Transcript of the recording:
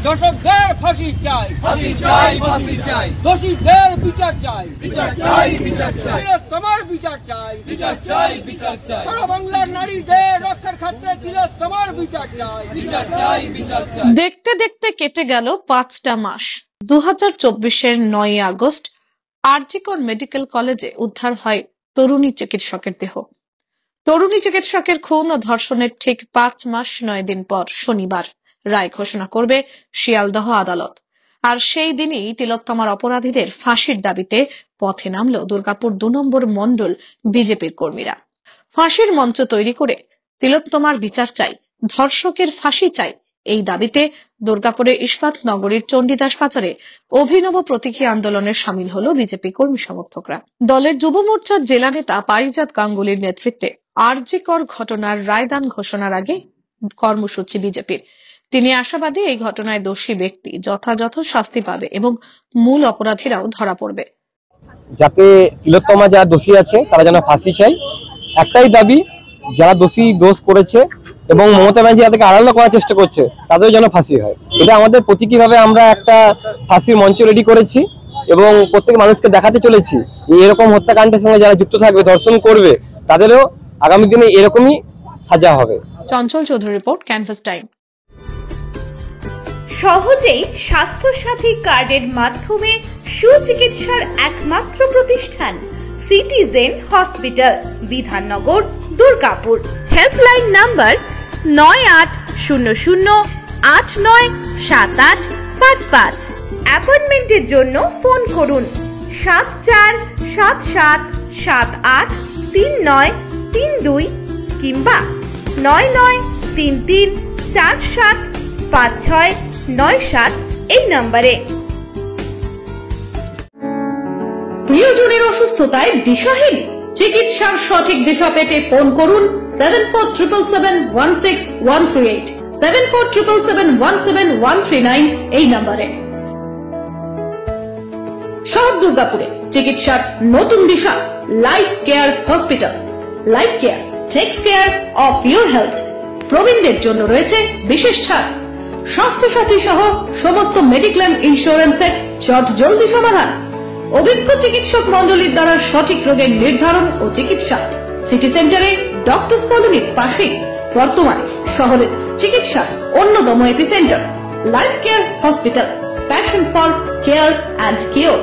দর্শকদের ফাঁসি চাই, ফাঁসি চাই, ফাঁসি চাই, দোষীদের বিচার চাই, বিচার চাই, বিচার চাই, তোমার বিচার চাই, বিচার চাই, বিচার চাই, সারা বাংলার নারীদের রক্ষার ক্ষেত্রে তোমার বিচার চাই, বিচার চাই, বিচার চাই। দেখতে দেখতে কেটে গেল 5টা মাস। 2024-এর 9 আগস্ট আর.জি. কর মেডিকেল কলেজে উদ্ধার হয় তরুণী চিকিৎসকের দেহ। তরুণী চিকিৎসকের খুন ও ধর্ষণের ঠিক 5 মাস 9 দিন পর শনিবার রায় ঘোষণা করবে শিয়ালদহ আদালত। আর সেই দিনই তিলোত্তমার অপরাধীদের ফাঁসির দাবিতে পথে নামল দুর্গাপুর 2 নম্বর মণ্ডল বিজেপির কর্মীরা। ফাঁসির মঞ্চ তৈরি করে তিলোত্তমার বিচার চাই, ধর্ষকের ফাঁসি চাই, এই দাবিতে দুর্গাপুরের ইস্পাত নগরীর চণ্ডীদাস বাজারে অভিনব প্রতীকী আন্দোলনে সামিল হল বিজেপি কর্মী সমর্থকরা। দলের যুব মোর্চার জেলা নেতা পারিজাত গাঙ্গুলির নেতৃত্বে আর.জি. কর ঘটনার রায়দান ঘোষণার আগে কর্মসূচি বিজেপির। তিনি আশাবাদী এই ঘটনায় দোষী ব্যক্তি যথাযথ শাস্তি পাবে এবং মূল অপরাধীরাও ধরা পড়বে। যাতে তিলোত্তমা যারা দোষী আছে তারা যেন ফাঁসি চাই, একটাই দাবি, যারা দোষ করেছে এবং মমতা ব্যানার্জি যাদেরকে আড়াল করার চেষ্টা করছে তাদের যেন ফাঁসি হয়। এটা আমাদের প্রতীকীভাবে আমরা একটা ফাঁসির মঞ্চ রেডি করেছি এবং প্রত্যেক মানুষকে দেখাতে চলেছি যে এরকম হত্যাকাণ্ডের সঙ্গে যারা যুক্ত থাকবে, ধর্ষণ করবে, তাদেরও আগামী দিনে এরকমই সাজা হবে। Chanchal Chowdhury report, canvas time. সহজেই স্বাস্থ্য সাথী কার্ডের মাধ্যমে সুচিকিৎসার একমাত্র প্রতিষ্ঠান citizen hospital, Bidhannagar, Durgapur. Helpline number 9800897855। অ্যাপয়েন্টমেন্টের জন্য ফোন করুন 7477783932 কিংবা 9933475697 এই নম্বরে। প্রিয়জনের অসুস্থতায় দিশাহীন, চিকিৎসার সঠিক দিশা পেতে ফোন করুন 7477716138, 7477717139 এই নম্বরে। শহর দুর্গাপুরে চিকিৎসার নতুন দিশা life care hospital. Life care takes care of your health. প্রবীণদের জন্য রয়েছে বিশেষ ছাড়। স্বাস্থ্য সাথী সহ সমস্ত মেডিক্লেম ইন্স্যুরেন্সের চট জলদি সমাধান। অভিজ্ঞ চিকিৎসক মন্ডলীর দ্বারা সঠিক রোগের নির্ধারণ ও চিকিৎসা। সিটি সেন্টারে ডক্টরস কলোনির পাশে বর্তমানে শহরের চিকিৎসার অন্যতম epicentre life care hospital, passion for care and cure.